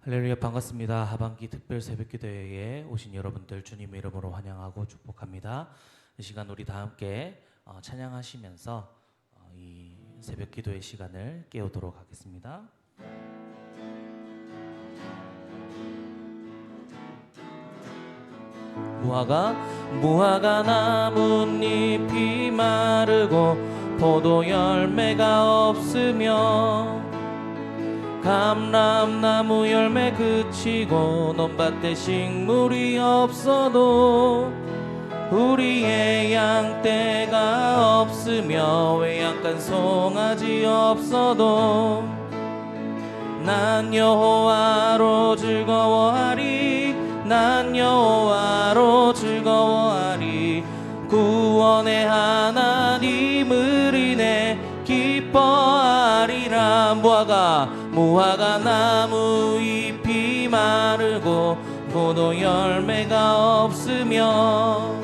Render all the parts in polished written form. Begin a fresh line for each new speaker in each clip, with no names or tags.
할렐루야, 반갑습니다. 하반기 특별 새벽기도회에 오신 여러분들 주님의 이름으로 환영하고 축복합니다. 이 시간 우리 다 함께 찬양하시면서 이 새벽기도의 시간을 깨우도록 하겠습니다. 무화과 나뭇잎이 마르고 포도 열매가 없으며 감람나무 열매 그치고 논밭에 식물이 없어도 우리의 양떼가 없으며 외양간 송아지 없어도 난 여호와로 즐거워하리. 난 여호와로 즐거워하리. 구원의 하나님을 인해 기뻐하리라. 무화과 나무 잎이 마르고 포도 열매가 없으며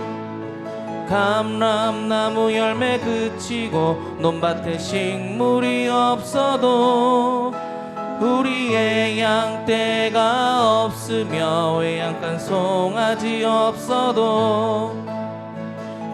감람나무 열매 그치고 논밭에 식물이 없어도 우리의 양떼가 없으며 외양간 송아지 없어도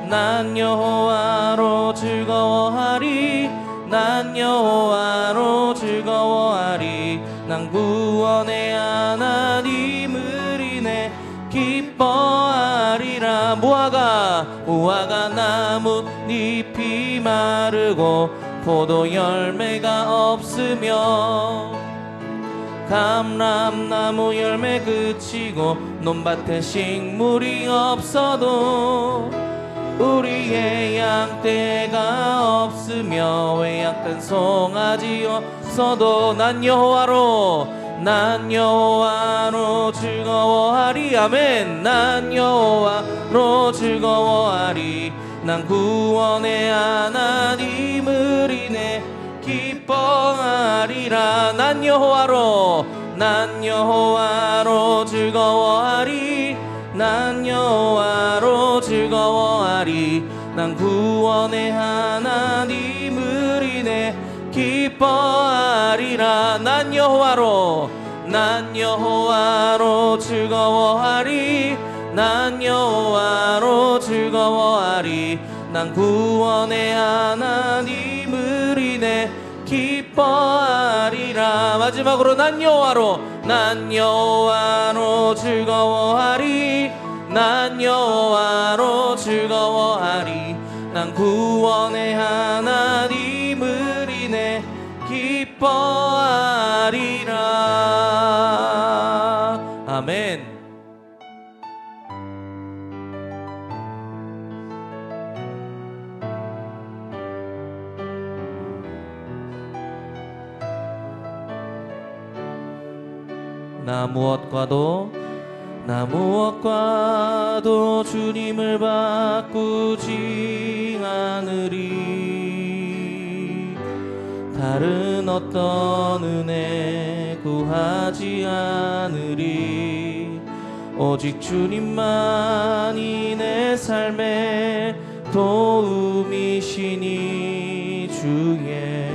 난 여호와로 즐거워하리. 난 여호와로 즐거워하리. 난 구원의 하나님을 인해 기뻐하리라. 무화과 나무 잎이 마르고 포도 열매가 없으며 감람나무 열매 그치고 논밭에 식물이 없어도 우리의 양떼가 없으며 외양간 송아지 없어도 난 여호와로 즐거워하리. 아멘. 난 여호와로 즐거워하리. 난 구원의 하나님을 인해 기뻐하리라. 난 여호와로 즐거워하리. 난 여호와로 즐거워하리. 난 구원의 하나님을 인해 기뻐하리라. 난 여호와로 즐거워하리. 난 여호와로 즐거워하리. 난 구원의 하나님을 인해 기뻐하리라. 마지막으로 난 여호와로 즐거워하리. 난 여호와로 즐거워하리. 난 구원의 하나님을 인해 기뻐하리라. 아멘. 나 무엇과도 주님을 바꾸지 않으리. 다른 어떤 은혜 구하지 않으리. 오직 주님만이 내 삶의 도움이시니 주의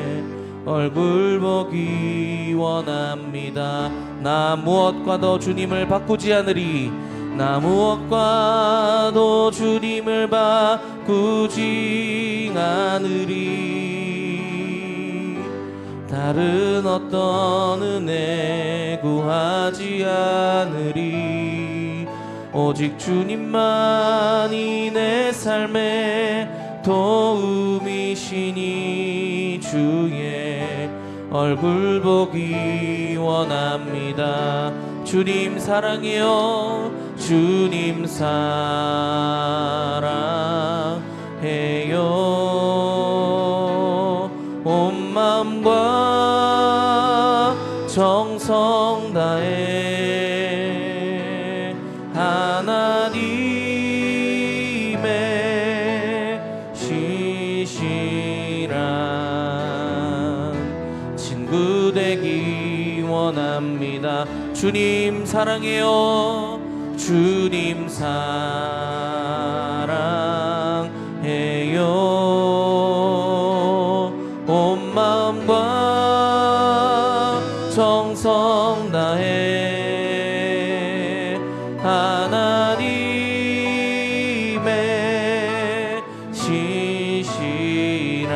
얼굴 보기 원합니다. 나 무엇과도 주님을 바꾸지 않으리. 나 무엇과도 주님을 바꾸지 않으리. 다른 어떤 은혜 구하지 않으리. 오직 주님만이 내 삶의 도움이시니 주의 얼굴 보기 원합니다. 주님 사랑해요. 주님 사랑해요. 온 마음과 정성 다해 하나님의 신실한 친구 되기 원합니다. 주님 사랑해요. 주님 사랑해요. 온 마음과 정성 정성 다해 하나님의 신실한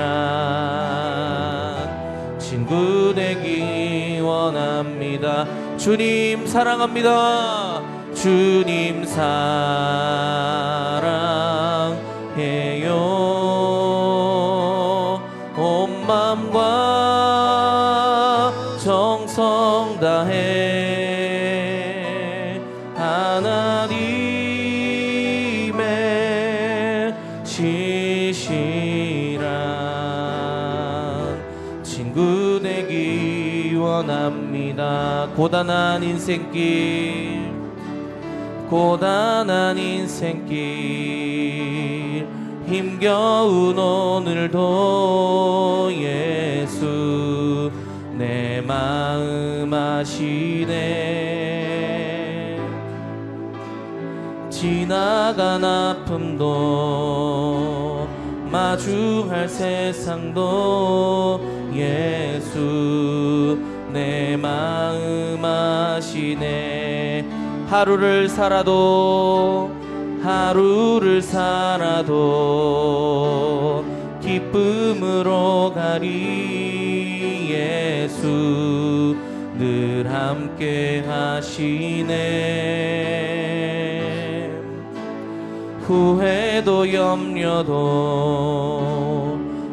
친구 되기 원합니다. 주님 사랑합니다. 주님 사랑해요. 온 마음과 정성 다해 하나님의 신실한 친구 되기 원합니다. 고단한 인생길 힘겨운 오늘도 예수 내 마음 아시네. 지나간 아픔도 마주할 세상도 예수 내 마음 아시네. 하루를 살아도 기쁨으로 가리. 예수 늘 함께 하시네. 후회도 염려도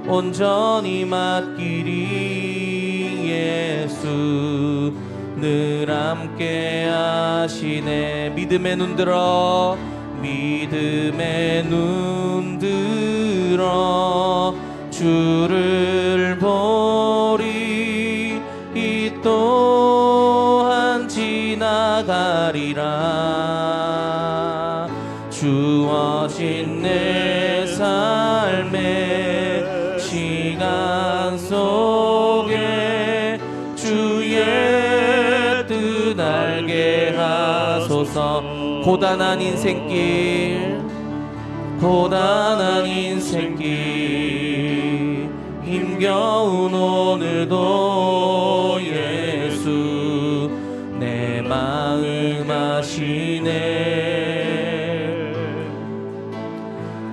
온전히 맡기리. 예수 늘 함께 하시네. 믿음의 눈 들어 주를 보리. 이 또한 지나가리라. 주어진 내 삶의 시간 속에 주의 뜻 알게 하소서. 고단한 인생길 힘겨운 오늘도 예수 내 마음 아시네.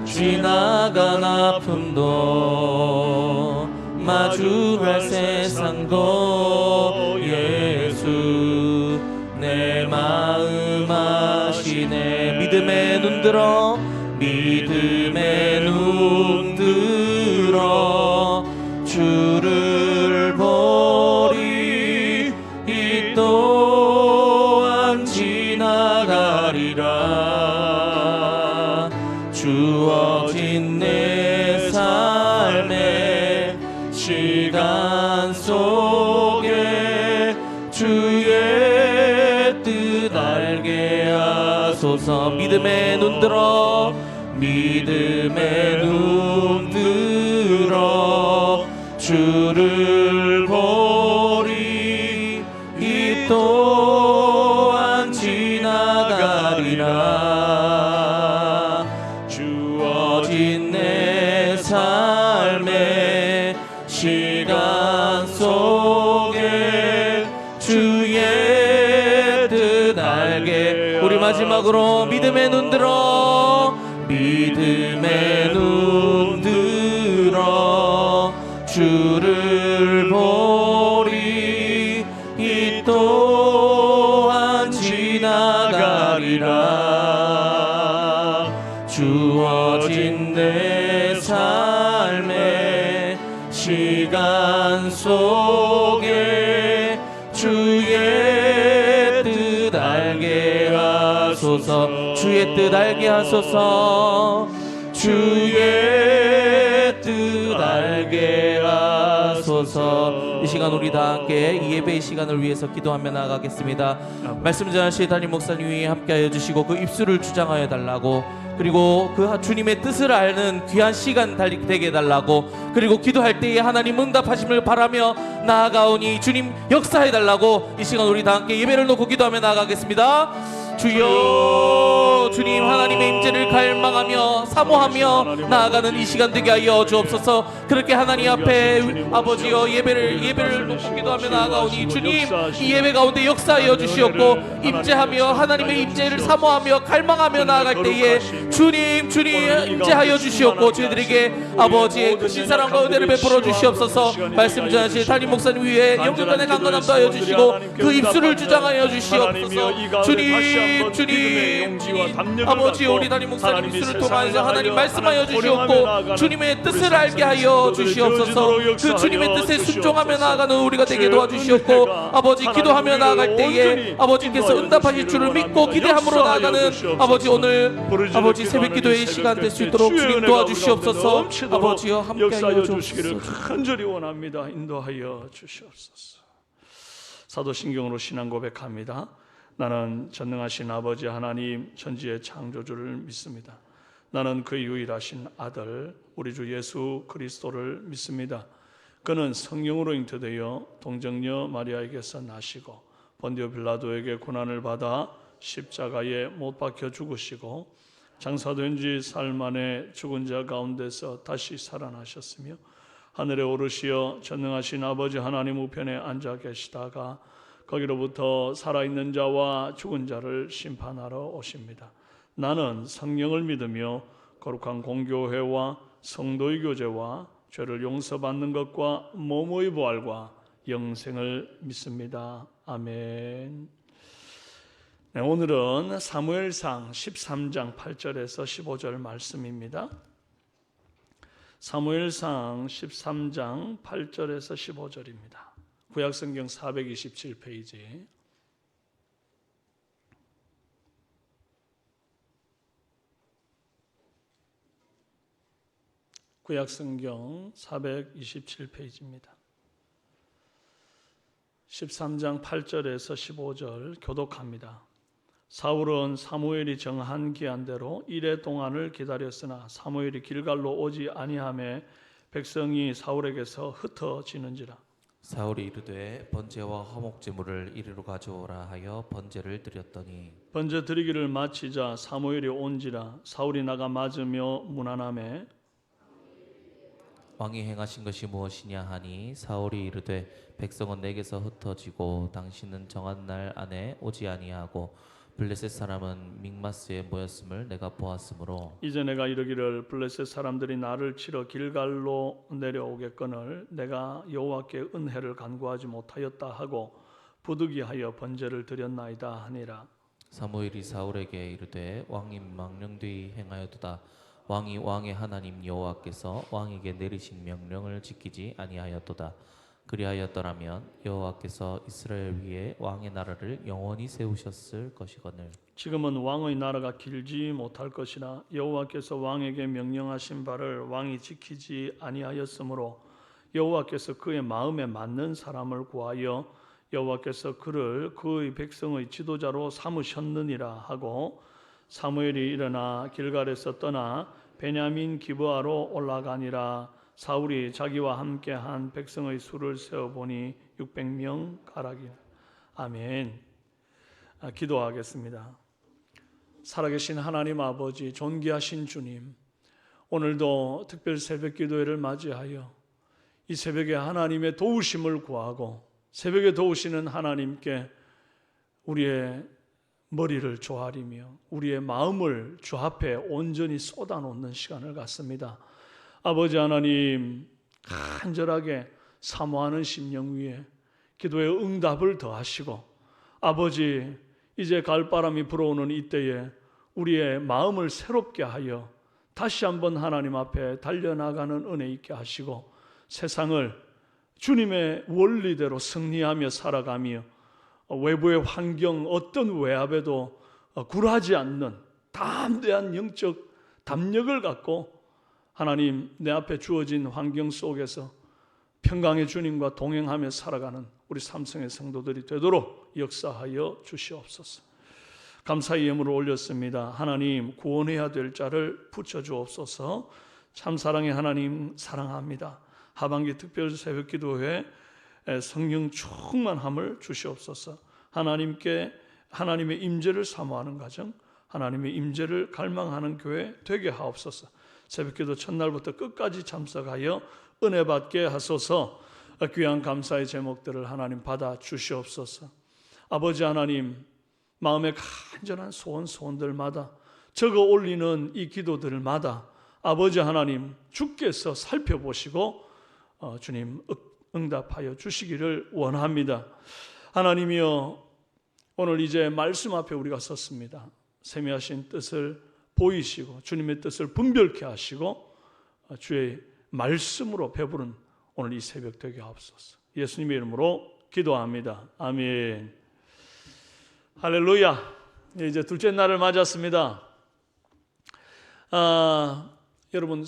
지나간 아픔도 마주할 세상도 예수 내 마음 아시네. 믿음의 눈 들어 주를 보리. 이 또한 지나가리라. 주어진 내 삶의 시간 속에 주의 뜻 알게 하소서. 믿음의 눈 들어 주를 보리. 이 또한 지나가리라. 주어진 내 삶의 시간 속에 주의 뜻 알게. 우리 마지막으로 믿음의 눈 들어 주를 보리. 이 또한 지나가리라. 주어진 내 삶의 시간 속에 주의 뜻 알게 하소서. 주의 뜻 알게 하소서. 주의 뜻 알게 하소서. 이 시간 우리 다 함께 이 예배의 시간을 위해서 기도하며 나아가겠습니다. 말씀 전하실 담임 목사님이 함께하여 주시고 그 입술을 주장하여 달라고, 그리고 그 주님의 뜻을 아는 귀한 시간 되게 해달라고, 그리고 기도할 때에 하나님 응답하심을 바라며 나아가오니 주님 역사해달라고 이 시간 우리 다 함께 예배를 놓고 기도하며 나아가겠습니다. 주여 주님 하나님의 임재를 갈망하며 사모하며 나아가는 이 시간 되게 하여 주옵소서. 그렇게 하나님 앞에 아버지여 예배를 놓고 기도하며 나아가오니 주님 이 예배 가운데 역사하여 주시옵고 임재하며 하나님의 임재를 사모하며 갈망하며 나아갈 때에 주님 임재하여 주시옵고 저희들에게 아버지의 크신 사랑과 은혜를 베풀어 주시옵소서. 말씀 전하실 담임 목사님 위에 영육간의 강건함도 하여 주시고 그 입술을 주장하여 주시옵소서. 주님 아버지 우리 담임 목사님 입술을 통하여서 하나님 말씀하여 주시옵고 주님의 뜻을 알게 하여 주시옵소서. 그 주님의 뜻에 순종하며 나아가는 우리가 되게 도와주시옵고 아버지 기도하며 나아갈 때에 아버지께서 응답하실 줄을 믿고 기대함으로 나아가는 아버지 오늘 아버지 새벽기도의 시간 될 수 있도록 주님 도와주시옵소서. 아버지여 함께하여 주시기를
간절히 원합니다. 인도하여 주시옵소서. 사도신경으로 신앙 고백합니다. 나는 전능하신 아버지 하나님 천지의 창조주를 믿습니다. 나는 그 유일하신 아들 우리 주 예수 그리스도를 믿습니다. 그는 성령으로 잉태되어 동정녀 마리아에게서 나시고 본디오 빌라도에게 고난을 받아 십자가에 못 박혀 죽으시고 장사된 지 사흘 만에 죽은 자 가운데서 다시 살아나셨으며 하늘에 오르시어 전능하신 아버지 하나님 우편에 앉아 계시다가 거기로부터 살아있는 자와 죽은 자를 심판하러 오십니다. 나는 성령을 믿으며 거룩한 공교회와 성도의 교제와 죄를 용서받는 것과 몸의 부활과 영생을 믿습니다. 아멘. 네, 오늘은 사무엘상 13장 8절에서 15절 말씀입니다. 사무엘상 13장 8절에서 15절입니다. 구약성경 427페이지. 구약성경 427페이지입니다. 13장 8절에서 15절 교독합니다. 사울은 사무엘이 정한 기한대로 이레 동안을 기다렸으나 사무엘이 길갈로 오지 아니하매 백성이 사울에게서 흩어지는지라.
사울이 이르되 번제와 화목 제물을 이리로 가져오라 하여 번제를 드렸더니
번제 드리기를 마치자 사무엘이 온지라. 사울이 나가 맞으며 문안하매
왕이 행하신 것이 무엇이냐 하니 사울이 이르되 백성은 내게서 흩어지고 당신은 정한 날 안에 오지 아니하고 블레셋 사람은 믹마스에 모였음을 내가 보았으므로
이제 내가 이르기를 블레셋 사람들이 나를 치러 길갈로 내려오겠거늘 내가 여호와께 은혜를 간구하지 못하였다 하고 부득이하여 번제를 드렸나이다 하니라.
사무엘이 사울에게 이르되 왕이 망령되이 행하였도다. 왕이 왕의 하나님 여호와께서 왕에게 내리신 명령을 지키지 아니하였도다. 그리하였더라면 여호와께서 이스라엘 위에 왕의 나라를 영원히 세우셨을 것이거늘.
지금은 왕의 나라가 길지 못할 것이나 여호와께서 왕에게 명령하신 바를 왕이 지키지 아니하였으므로 여호와께서 그의 마음에 맞는 사람을 구하여 여호와께서 그를 그의 백성의 지도자로 삼으셨느니라 하고 사무엘이 일어나 길갈에서 떠나 베냐민 기브아로 올라가니라. 사울이 자기와 함께한 백성의 수를 세어보니 600명 가락이라. 아멘. 기도하겠습니다. 살아계신 하나님 아버지, 존귀하신 주님, 오늘도 특별 새벽 기도회를 맞이하여 이 새벽에 하나님의 도우심을 구하고 새벽에 도우시는 하나님께 우리의 머리를 조아리며 우리의 마음을 주 앞에 온전히 쏟아놓는 시간을 갖습니다. 아버지 하나님, 간절하게 사모하는 심령 위에 기도의 응답을 더하시고 아버지, 이제 갈바람이 불어오는 이때에 우리의 마음을 새롭게 하여 다시 한번 하나님 앞에 달려나가는 은혜 있게 하시고 세상을 주님의 원리대로 승리하며 살아가며 외부의 환경 어떤 외압에도 굴하지 않는 담대한 영적 담력을 갖고 하나님 내 앞에 주어진 환경 속에서 평강의 주님과 동행하며 살아가는 우리 삼성의 성도들이 되도록 역사하여 주시옵소서. 감사의 예물을 올렸습니다. 하나님, 구원해야 될 자를 붙여주옵소서. 참 사랑의 하나님, 사랑합니다. 하반기 특별 새벽 기도회 성령 충만함을 주시옵소서. 하나님께 하나님의 임재를 사모하는 가정, 하나님의 임재를 갈망하는 교회 되게 하옵소서. 새벽기도 첫날부터 끝까지 참석하여 은혜 받게 하소서. 귀한 감사의 제목들을 하나님 받아 주시옵소서. 아버지 하나님, 마음의 간절한 소원들마다 적어 올리는 이 기도들마다 아버지 하나님 주께서 살펴보시고 주님 응답하여 주시기를 원합니다. 하나님이여, 오늘 이제 말씀 앞에 우리가 섰습니다. 세미하신 뜻을 보이시고 주님의 뜻을 분별케 하시고 주의 말씀으로 배부른 오늘 이 새벽 되게 하옵소서. 예수님의 이름으로 기도합니다. 아멘. 할렐루야. 이제 둘째 날을 맞았습니다. 여러분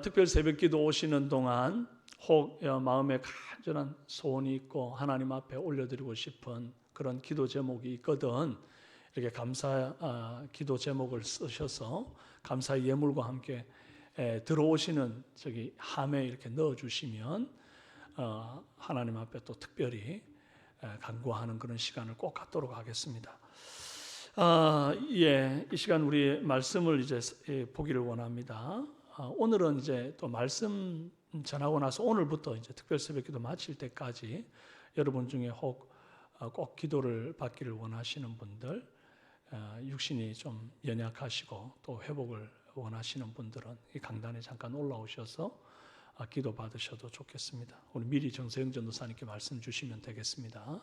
특별 새벽기도 오시는 동안 혹 마음에 간절한 소원이 있고 하나님 앞에 올려드리고 싶은 그런 기도 제목이 있거든. 이렇게 감사 기도 제목을 쓰셔서 감사의 예물과 함께 들어오시는 저기 함에 이렇게 넣어주시면 하나님 앞에 또 특별히 간구하는 그런 시간을 꼭 갖도록 하겠습니다. 이 시간 우리 말씀을 이제 보기를 원합니다. 오늘은 이제 또 말씀 전하고 나서 오늘부터 이제 특별 새벽기도 마칠 때까지 여러분 중에 혹 꼭 기도를 받기를 원하시는 분들, 육신이 좀 연약하시고 또 회복을 원하시는 분들은 이 강단에 잠깐 올라오셔서 기도 받으셔도 좋겠습니다. 우리 미리 정세영 전도사님께 말씀 주시면 되겠습니다.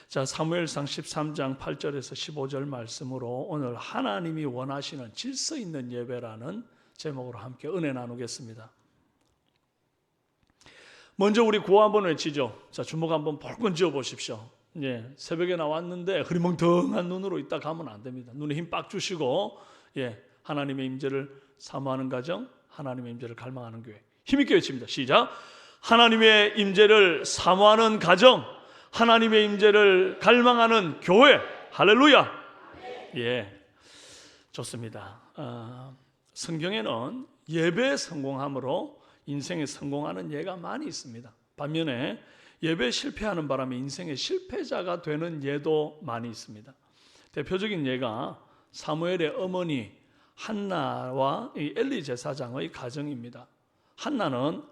자, 사무엘상 13장 8절에서 15절 말씀으로 오늘 하나님이 원하시는 질서 있는 예배라는 제목으로 함께 은혜 나누겠습니다. 먼저 우리 구호 한번 외치죠. 자, 주먹 한번 벌건 쥐어 보십시오. 예, 새벽에 나왔는데 흐리멍텅한 눈으로 있다 가면 안 됩니다. 눈에 힘 빡 주시고, 하나님의 임재를 사모하는 가정, 하나님의 임재를 갈망하는 교회. 힘있게 외칩니다. 시작. 하나님의 임재를 사모하는 가정, 하나님의 임재를 갈망하는 교회. 할렐루야. 예, 좋습니다. 성경에는 예배에 성공함으로 인생에 성공하는 예가 많이 있습니다. 반면에 예배에 실패하는 바람에 인생의 실패자가 되는 예도 많이 있습니다. 대표적인 예가 사무엘의 어머니 한나와 엘리 제사장의 가정입니다. 한나는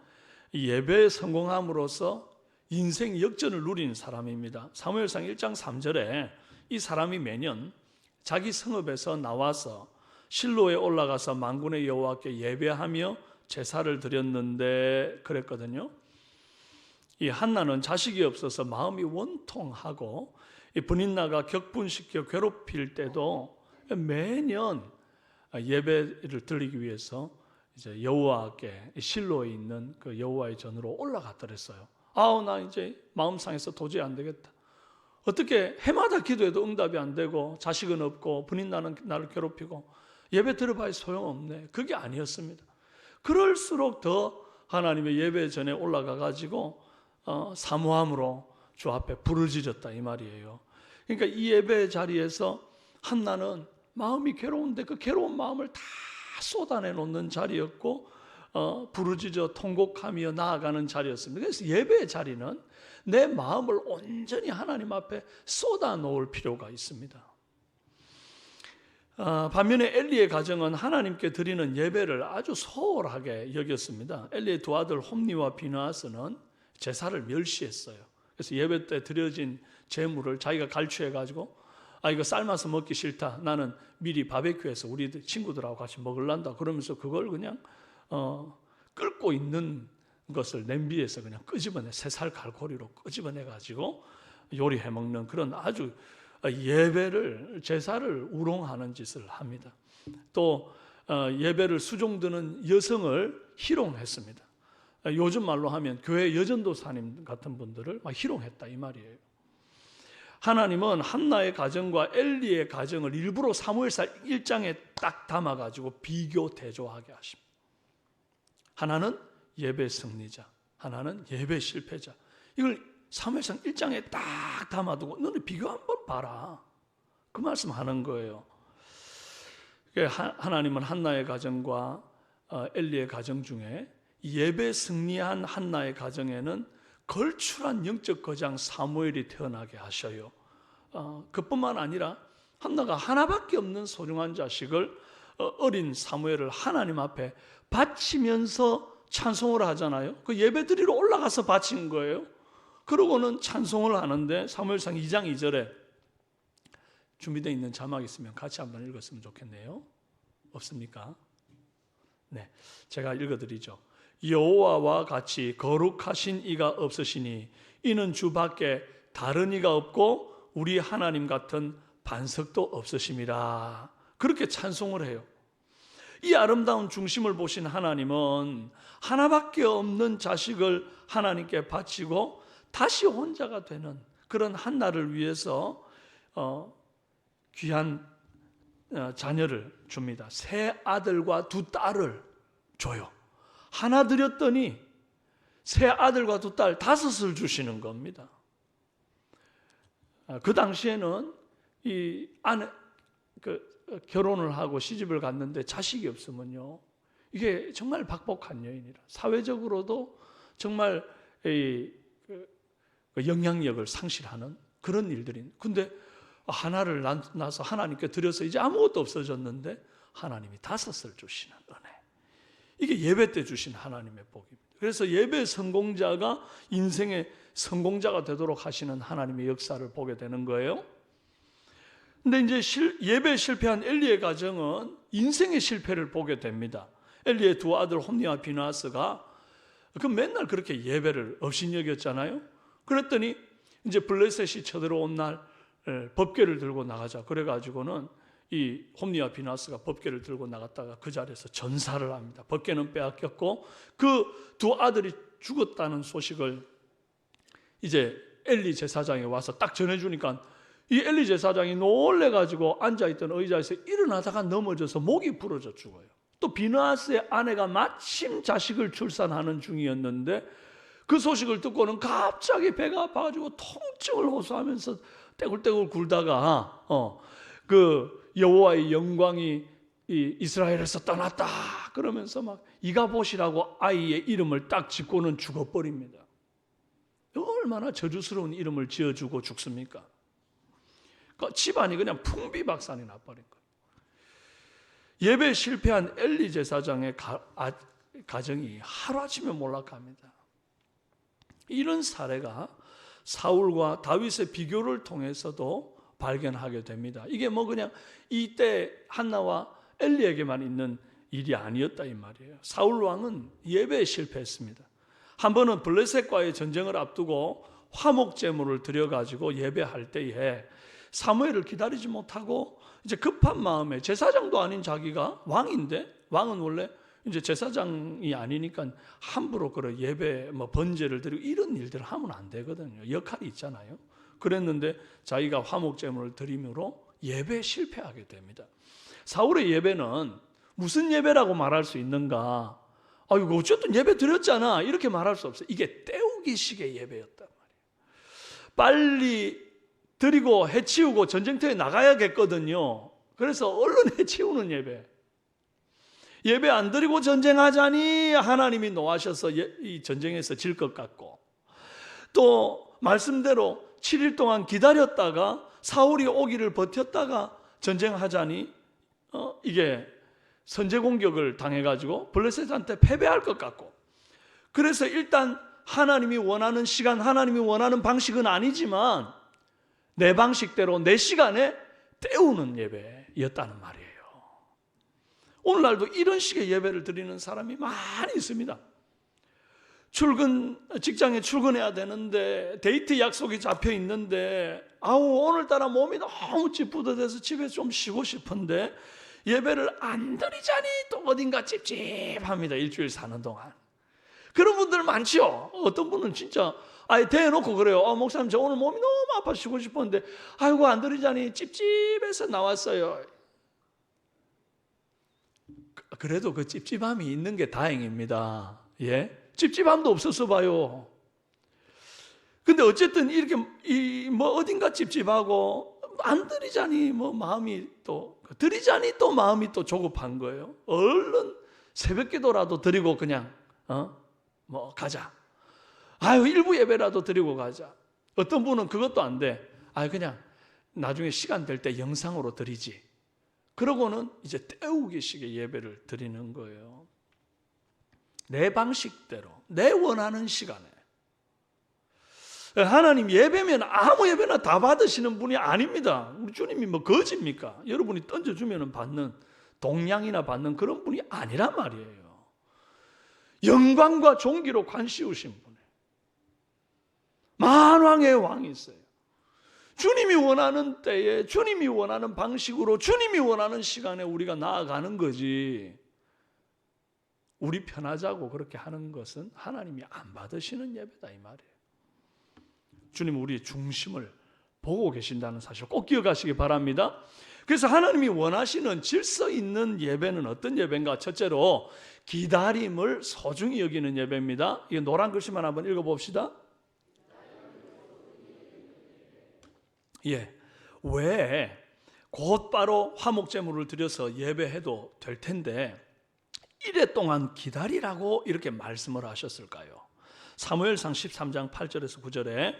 예배에 성공함으로써 인생 역전을 누린 사람입니다. 사무엘상 1장 3절에 이 사람이 매년 자기 성읍에서 나와서 실로에 올라가서 만군의 여호와께 예배하며 제사를 드렸는데 그랬거든요. 이 한나는 자식이 없어서 마음이 원통하고 이 분인나가 격분시켜 괴롭힐 때도 매년 예배를 드리기 위해서 이제 여호와께 실로에 있는 그 여호와의 전으로 올라갔더랬어요. 나 이제 마음상에서 도저히 안 되겠다. 어떻게 해마다 기도해도 응답이 안 되고 자식은 없고 분인나는 나를 괴롭히고 예배 들어봐야 소용없네. 그게 아니었습니다. 그럴수록 더 하나님의 예배 전에 올라가 가지고 사모함으로 주 앞에 부르짖었다 이 말이에요. 그러니까 이 예배 자리에서 한나는 마음이 괴로운데 그 괴로운 마음을 다 쏟아내 놓는 자리였고 부르짖어 통곡하며 나아가는 자리였습니다. 그래서 예배의 자리는 내 마음을 온전히 하나님 앞에 쏟아 놓을 필요가 있습니다. 반면에 엘리의 가정은 하나님께 드리는 예배를 아주 소홀하게 여겼습니다. 엘리의 두 아들 홈니와 비느하스는 제사를 멸시했어요. 그래서 예배 때 드려진 제물을 자기가 갈취해가지고 이거 삶아서 먹기 싫다. 나는 미리 바베큐해서 우리 친구들하고 같이 먹을란다. 그러면서 그걸 그냥 끓고 있는 것을 냄비에서 그냥 끄집어내 새살 갈고리로 끄집어내가지고 요리해 먹는 그런 아주 예배를 제사를 우롱하는 짓을 합니다. 또 예배를 수종드는 여성을 희롱했습니다. 요즘 말로 하면 교회 여전도사님 같은 분들을 막 희롱했다 이 말이에요. 하나님은 한나의 가정과 엘리의 가정을 일부러 사무엘상 1장에 딱 담아가지고 비교 대조하게 하십니다. 하나는 예배 승리자, 하나는 예배 실패자. 이걸 사무엘상 1장에 딱 담아두고 너는 비교 한번 봐라. 그 말씀하는 거예요. 하나님은 한나의 가정과 엘리의 가정 중에 예배 승리한 한나의 가정에는 걸출한 영적 거장 사무엘이 태어나게 하셔요. 그뿐만 아니라 한나가 하나밖에 없는 소중한 자식을 어린 사무엘을 하나님 앞에 바치면서 찬송을 하잖아요. 그 예배드리러 올라가서 바친 거예요. 그러고는 찬송을 하는데 사무엘상 2장 2절에 준비되어 있는 자막이 있으면 같이 한번 읽었으면 좋겠네요. 없습니까? 네, 제가 읽어드리죠. 여호와와 같이 거룩하신 이가 없으시니 이는 주 밖에 다른 이가 없고 우리 하나님 같은 반석도 없으심이라. 그렇게 찬송을 해요. 이 아름다운 중심을 보신 하나님은 하나밖에 없는 자식을 하나님께 바치고 다시 혼자가 되는 그런 한나를 위해서 귀한 자녀를 줍니다. 세 아들과 두 딸을 줘요. 하나 드렸더니 세 아들과 두 딸 다섯을 주시는 겁니다. 그 당시에는 이 아내 결혼을 하고 시집을 갔는데 자식이 없으면요, 이게 정말 박복한 여인이라 사회적으로도 정말 영향력을 상실하는 그런 일들이. 근데 하나를 낳아서 하나님께 드려서 이제 아무것도 없어졌는데 하나님이 다섯을 주시는 은혜. 이게 예배 때 주신 하나님의 복입니다. 그래서 예배 성공자가 인생의 성공자가 되도록 하시는 하나님의 역사를 보게 되는 거예요. 근데 이제 예배에 실패한 엘리의 가정은 인생의 실패를 보게 됩니다. 엘리의 두 아들 홈니와 비나스가 맨날 그렇게 예배를 업신여겼잖아요. 그랬더니 이제 블레셋이 쳐들어온 날 법궤를 들고 나가자 그래가지고는 이 홈니와 비나스가 법궤를 들고 나갔다가 그 자리에서 전사를 합니다. 법궤는 빼앗겼고 그 두 아들이 죽었다는 소식을 이제 엘리 제사장이 와서 딱 전해주니까 이 엘리 제사장이 놀래가지고 앉아있던 의자에서 일어나다가 넘어져서 목이 부러져 죽어요. 또 비나스의 아내가 마침 자식을 출산하는 중이었는데 그 소식을 듣고는 갑자기 배가 아파가지고 통증을 호소하면서 떼굴떼굴 굴다가 그 여호와의 영광이 이 이스라엘에서 떠났다 그러면서 막 이가봇이라고 아이의 이름을 딱 짓고는 죽어버립니다. 얼마나 저주스러운 이름을 지어주고 죽습니까? 그 집안이 그냥 풍비박산이 나버린 거예요. 예배에 실패한 엘리 제사장의 가정이 하루아침에 몰락합니다. 이런 사례가 사울과 다윗의 비교를 통해서도 발견하게 됩니다. 이게 뭐 그냥 이때 한나와 엘리에게만 있는 일이 아니었다 이 말이에요. 사울 왕은 예배에 실패했습니다. 한 번은 블레셋과의 전쟁을 앞두고 화목 제물을 드려가지고 예배할 때에 사무엘을 기다리지 못하고 이제 급한 마음에 제사장도 아닌 자기가 왕인데 왕은 원래 이제 제사장이 아니니까 함부로 그런 예배 뭐 번제를 드리고 이런 일들을 하면 안 되거든요. 역할이 있잖아요. 그랬는데 자기가 화목 제물을 드림으로 예배에 실패하게 됩니다. 사울의 예배는 무슨 예배라고 말할 수 있는가? 아이고 어쨌든 예배 드렸잖아 이렇게 말할 수 없어요. 이게 때우기식의 예배였단 말이에요. 빨리 드리고 해치우고 전쟁터에 나가야겠거든요. 그래서 얼른 해치우는 예배. 예배 안 드리고 전쟁하자니 하나님이 노하셔서 이 전쟁에서 질 것 같고, 또 말씀대로 7일 동안 기다렸다가 사울이 오기를 버텼다가 전쟁하자니 이게 선제 공격을 당해가지고 블레셋한테 패배할 것 같고, 그래서 일단 하나님이 원하는 시간, 하나님이 원하는 방식은 아니지만 내 방식대로 내 시간에 때우는 예배였다는 말이에요. 오늘날도 이런 식의 예배를 드리는 사람이 많이 있습니다. 직장에 출근해야 되는데 데이트 약속이 잡혀 있는데 오늘따라 몸이 너무 찌뿌듯해서 집에 좀 쉬고 싶은데 예배를 안 드리자니 또 어딘가 찝찝합니다. 일주일 사는 동안. 그런 분들 많죠. 어떤 분은 진짜 아예 대놓고 그래요. 목사님 저 오늘 몸이 너무 아파 쉬고 싶었는데 아이고 안 드리자니 찝찝해서 나왔어요. 그래도 그 찝찝함이 있는 게 다행입니다. 예? 찝찝함도 없었어 봐요. 근데 어쨌든 이렇게 뭐 어딘가 찝찝하고 안 드리자니 뭐 마음이 또 드리자니 또 마음이 또 조급한 거예요. 얼른 새벽기도라도 드리고 그냥 뭐 가자. 일부 예배라도 드리고 가자. 어떤 분은 그것도 안 돼. 그냥 나중에 시간 될 때 영상으로 드리지. 그러고는 이제 때우기식의 예배를 드리는 거예요. 내 방식대로, 내 원하는 시간에. 하나님 예배면 아무 예배나 다 받으시는 분이 아닙니다. 우리 주님이 뭐 거지입니까? 여러분이 던져주면 받는, 동양이나 받는 그런 분이 아니란 말이에요. 영광과 존귀로 관씌우신 분이에요. 만왕의 왕이세요. 주님이 원하는 때에, 주님이 원하는 방식으로, 주님이 원하는 시간에 우리가 나아가는 거지. 우리 편하자고 그렇게 하는 것은 하나님이 안 받으시는 예배다 이 말이에요. 주님 우리의 중심을 보고 계신다는 사실 꼭 기억하시기 바랍니다. 그래서 하나님이 원하시는 질서 있는 예배는 어떤 예배인가? 첫째로 기다림을 소중히 여기는 예배입니다. 이 노란 글씨만 한번 읽어봅시다. 예, 왜 곧바로 화목제물을 드려서 예배해도 될 텐데 이래 동안 기다리라고 이렇게 말씀을 하셨을까요? 사무엘상 13장 8절에서 9절에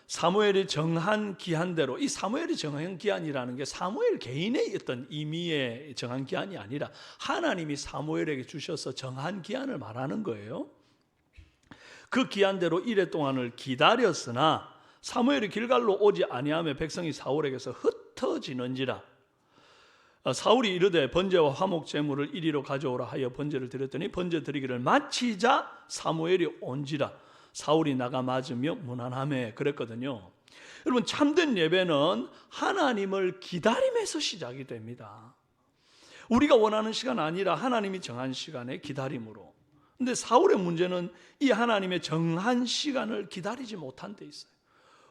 사무엘이 정한 기한대로, 이 사무엘이 정한 기한이라는 게 사무엘 개인의 어떤 임의의 정한 기한이 아니라 하나님이 사무엘에게 주셔서 정한 기한을 말하는 거예요. 그 기한대로 이래 동안을 기다렸으나 사무엘이 길갈로 오지 아니하며 백성이 사울에게서 흩어지는지라. 사울이 이르되 번제와 화목 제물을 이리로 가져오라 하여 번제를 드렸더니 번제 드리기를 마치자 사무엘이 온지라. 사울이 나가 맞으며 무난하매 그랬거든요. 여러분 참된 예배는 하나님을 기다림에서 시작이 됩니다. 우리가 원하는 시간 아니라 하나님이 정한 시간에 기다림으로. 근데 사울의 문제는 이 하나님의 정한 시간을 기다리지 못한 데 있어요.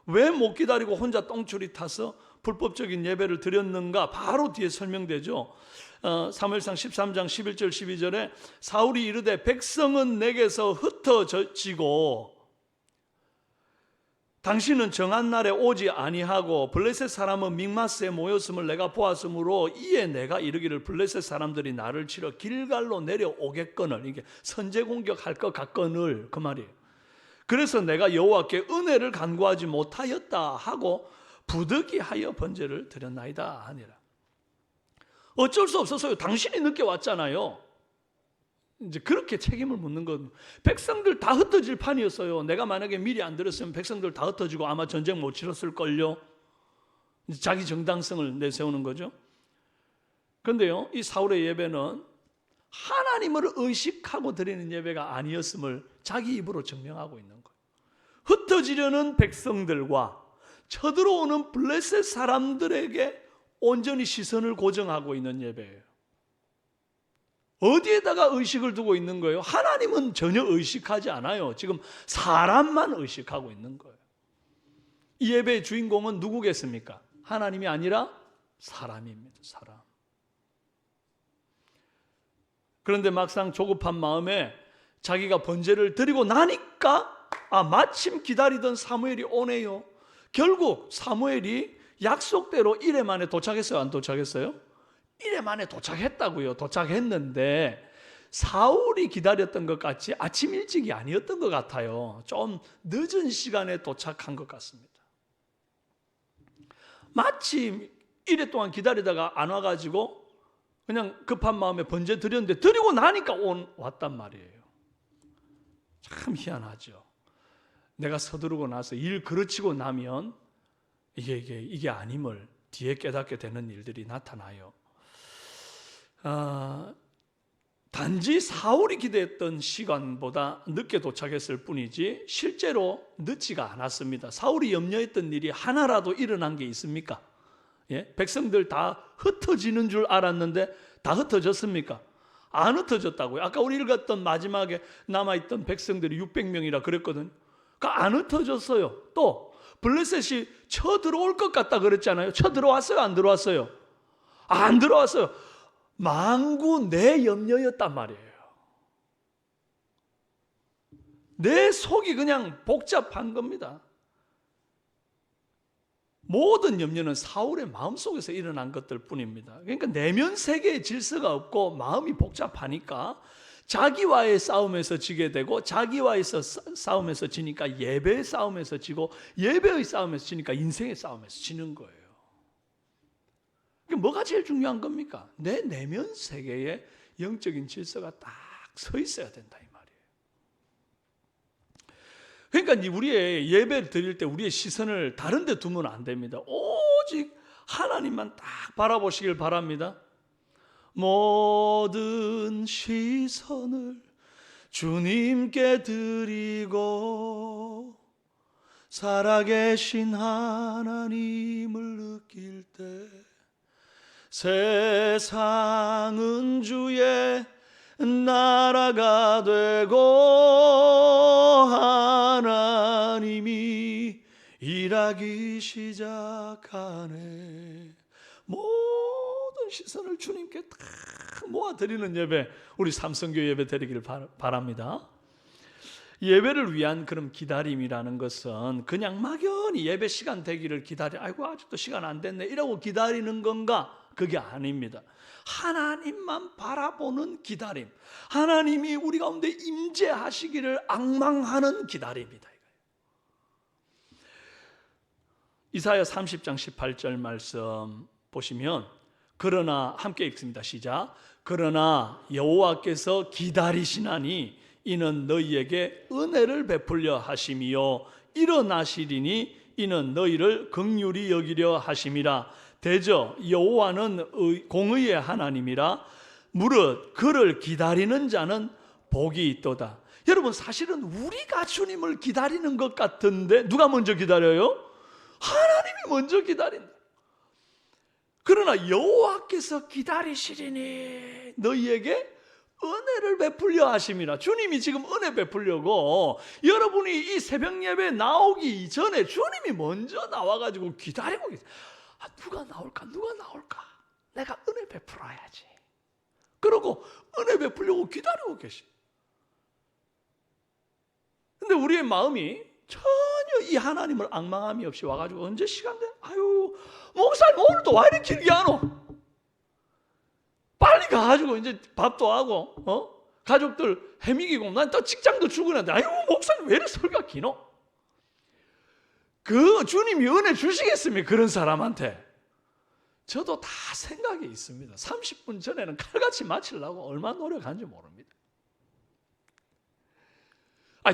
왜 못 기다리고 혼자 똥줄이 타서 불법적인 예배를 드렸는가? 바로 뒤에 설명되죠. 사무엘상 13장 11절 12절에 사울이 이르되 백성은 내게서 흩어지고 당신은 정한 날에 오지 아니하고 블레셋 사람은 믹마스에 모였음을 내가 보았으므로 이에 내가 이르기를 블레셋 사람들이 나를 치러 길갈로 내려오겠거늘, 이게 선제 공격할 것 같거늘 그 말이에요. 그래서 내가 여호와께 은혜를 간구하지 못하였다 하고 부득이하여 번제를 드렸나이다 하니라. 어쩔 수 없었어요. 당신이 늦게 왔잖아요. 이제 그렇게 책임을 묻는 건, 백성들 다 흩어질 판이었어요. 내가 만약에 미리 안 들었으면 백성들 다 흩어지고 아마 전쟁 못 치렀을걸요. 자기 정당성을 내세우는 거죠. 그런데요, 이 사울의 예배는 하나님을 의식하고 드리는 예배가 아니었음을 자기 입으로 증명하고 있는 거예요. 흩어지려는 백성들과 쳐들어오는 블레셋 사람들에게 온전히 시선을 고정하고 있는 예배예요. 어디에다가 의식을 두고 있는 거예요? 하나님은 전혀 의식하지 않아요. 지금 사람만 의식하고 있는 거예요. 이 예배의 주인공은 누구겠습니까? 하나님이 아니라 사람입니다. 사람. 그런데 막상 조급한 마음에 자기가 번제를 드리고 나니까 마침 기다리던 사무엘이 오네요. 결국 사무엘이 약속대로 이래 만에 도착했어요? 안 도착했어요? 이래 만에 도착했다고요. 도착했는데 사울이 기다렸던 것 같이 아침 일찍이 아니었던 것 같아요. 좀 늦은 시간에 도착한 것 같습니다. 마침 이래 동안 기다리다가 안 와가지고 그냥 급한 마음에 번제 드렸는데 드리고 나니까 왔단 말이에요. 참 희한하죠. 내가 서두르고 나서 일 그르치고 나면 이게 아님을 뒤에 깨닫게 되는 일들이 나타나요. 단지 사울이 기대했던 시간보다 늦게 도착했을 뿐이지 실제로 늦지가 않았습니다. 사울이 염려했던 일이 하나라도 일어난 게 있습니까? 예? 백성들 다 흩어지는 줄 알았는데 다 흩어졌습니까? 안 흩어졌다고요. 아까 우리 읽었던 마지막에 남아있던 백성들이 600명이라 그랬거든요. 그러니까 안 흩어졌어요. 또 블레셋이 쳐들어올 것 같다 그랬잖아요. 쳐들어왔어요? 안 들어왔어요? 안 들어왔어요. 만구 내 염려였단 말이에요. 내 속이 그냥 복잡한 겁니다. 모든 염려는 사울의 마음속에서 일어난 것들 뿐입니다. 그러니까 내면 세계에 질서가 없고 마음이 복잡하니까 자기와의 싸움에서 지게 되고 자기와의 싸움에서 지니까 예배의 싸움에서 지고 예배의 싸움에서 지니까 인생의 싸움에서 지는 거예요. 뭐가 제일 중요한 겁니까? 내 내면 세계에 영적인 질서가 딱 서 있어야 된다 이 말이에요. 그러니까 우리의 예배를 드릴 때 우리의 시선을 다른 데 두면 안 됩니다. 오직 하나님만 딱 바라보시길 바랍니다. 모든 시선을 주님께 드리고 살아계신 하나님을 느낄 때 세상은 주의 나라가 되고 하나님이 일하기 시작하네. 모든 시선을 주님께 다 모아드리는 예배, 우리 삼성교회 예배 드리기를 바랍니다. 예배를 위한 그런 기다림이라는 것은 그냥 막연히 예배 시간 되기를 기다려, 아이고 아직도 시간 안 됐네 이러고 기다리는 건가? 그게 아닙니다. 하나님만 바라보는 기다림, 하나님이 우리 가운데 임재하시기를 앙망하는 기다림이다. 이사야 30장 18절 말씀 보시면, 그러나 함께 읽습니다. 시작. 그러나 여호와께서 기다리시나니 이는 너희에게 은혜를 베풀려 하심이요 일어나시리니 이는 너희를 긍휼히 여기려 하심이라. 대저 여호와는 공의의 하나님이라. 무릇 그를 기다리는 자는 복이 있도다. 여러분, 사실은 우리가 주님을 기다리는 것 같은데 누가 먼저 기다려요? 하나님이 먼저 기다린다. 그러나 여호와께서 기다리시리니 너희에게 은혜를 베풀려 하심이라. 주님이 지금 은혜 베풀려고 여러분이 이 새벽 예배 나오기 전에 주님이 먼저 나와가지고 기다리고 계세요. 누가 나올까? 누가 나올까? 내가 은혜 베풀어야지. 그러고 은혜 베풀려고 기다리고 계시죠. 근데 우리의 마음이 전혀 이 하나님을 앙망함이 없이 와가지고 언제 시간 돼? 아유, 목사님 오늘도 왜 이렇게 길게 안 와? 빨리 가가지고 이제 밥도 하고 가족들 헤미기고 난 또 직장도 출근하는데 아유 목사님 왜 이렇게 설교가 기노? 그 주님이 은혜 주시겠습니까? 그런 사람한테. 저도 다 생각이 있습니다. 30분 전에는 칼같이 마치려고 얼마나 노력하는지 모릅니다.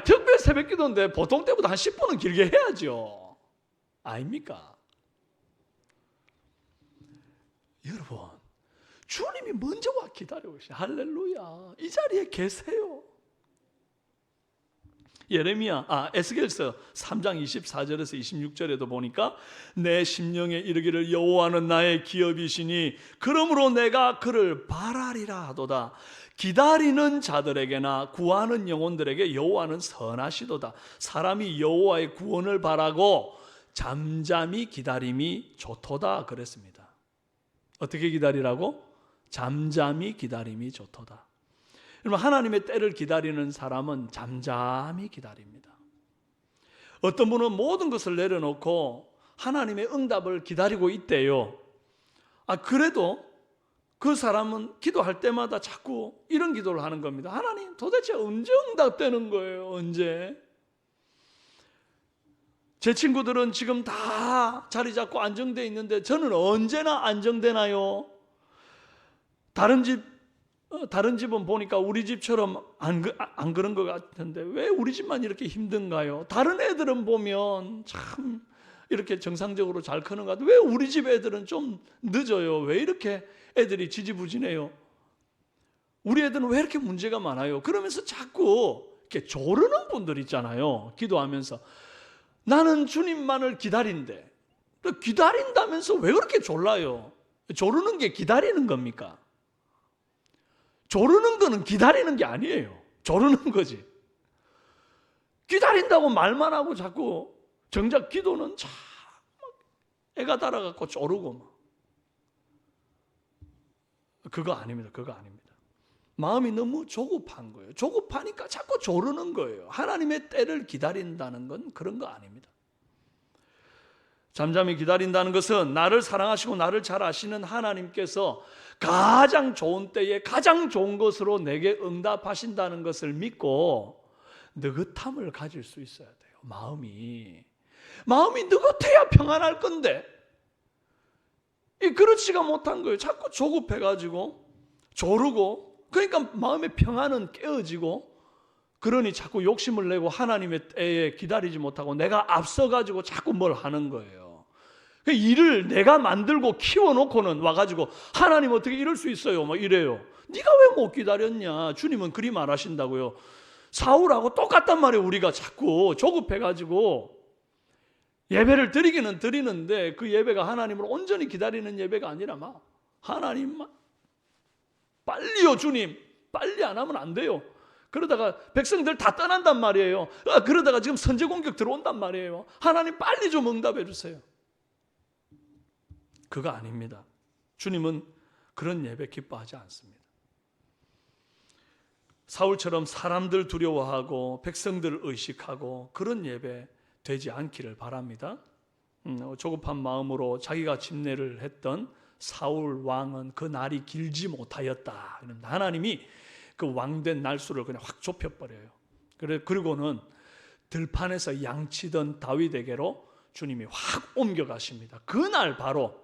특별 새벽 기도인데 보통 때보다 한 10분은 길게 해야죠. 아닙니까? 여러분, 주님이 먼저 와 기다리고 계세요. 할렐루야. 이 자리에 계세요. 에스겔서 3장 24절에서 26절에도 보니까 내 심령에 이르기를 여호와는 나의 기업이시니 그러므로 내가 그를 바라리라 하도다. 기다리는 자들에게나 구하는 영혼들에게 여호와는 선하시도다. 사람이 여호와의 구원을 바라고 잠잠히 기다림이 좋도다 그랬습니다. 어떻게 기다리라고? 잠잠히 기다림이 좋도다. 여러분, 하나님의 때를 기다리는 사람은 잠잠히 기다립니다. 어떤 분은 모든 것을 내려놓고 하나님의 응답을 기다리고 있대요. 그래도 그 사람은 기도할 때마다 자꾸 이런 기도를 하는 겁니다. 하나님, 도대체 언제 응답되는 거예요? 언제? 제 친구들은 지금 다 자리 잡고 안정되어 있는데 저는 언제나 안정되나요? 다른 집은 보니까 우리 집처럼 안 그런 것 같은데 왜 우리 집만 이렇게 힘든가요? 다른 애들은 보면 참 이렇게 정상적으로 잘 크는 것 같아요. 왜 우리 집 애들은 좀 늦어요? 왜 이렇게 애들이 지지부진해요? 우리 애들은 왜 이렇게 문제가 많아요? 그러면서 자꾸 이렇게 조르는 분들 있잖아요. 기도하면서 나는 주님만을 기다린대. 기다린다면서 왜 그렇게 졸라요? 조르는 게 기다리는 겁니까? 조르는 거는 기다리는 게 아니에요. 조르는 거지. 기다린다고 말만 하고 자꾸 정작 기도는 참 애가 달아갖고 조르고 막. 그거 아닙니다. 그거 아닙니다. 마음이 너무 조급한 거예요. 조급하니까 자꾸 조르는 거예요. 하나님의 때를 기다린다는 건 그런 거 아닙니다. 잠잠히 기다린다는 것은 나를 사랑하시고 나를 잘 아시는 하나님께서 가장 좋은 때에 가장 좋은 것으로 내게 응답하신다는 것을 믿고 느긋함을 가질 수 있어야 돼요. 마음이 느긋해야 평안할 건데 그렇지가 못한 거예요. 자꾸 조급해가지고 조르고, 그러니까 마음의 평안은 깨어지고, 그러니 자꾸 욕심을 내고 하나님의 때에 기다리지 못하고 내가 앞서가지고 자꾸 뭘 하는 거예요. 그 일을 내가 만들고 키워놓고는 와가지고 하나님 어떻게 이럴 수 있어요? 막 이래요. 네가 왜 못 기다렸냐? 주님은 그리 말하신다고요. 사울하고 똑같단 말이에요. 우리가 자꾸 조급해가지고 예배를 드리기는 드리는데 그 예배가 하나님을 온전히 기다리는 예배가 아니라 막 하나님만 빨리요 주님, 빨리 안 하면 안 돼요. 그러다가 백성들 다 떠난단 말이에요. 그러다가 지금 선제 공격 들어온단 말이에요. 하나님 빨리 좀 응답해 주세요. 그거 아닙니다. 주님은 그런 예배 기뻐하지 않습니다. 사울처럼 사람들 두려워하고 백성들 의식하고 그런 예배 되지 않기를 바랍니다. 조급한 마음으로 자기가 침례를 했던 사울 왕은 그 날이 길지 못하였다. 하나님이 그 왕된 날수를 그냥 확 좁혀버려요. 그리고는 들판에서 양치던 다윗에게로 주님이 확 옮겨가십니다. 그날 바로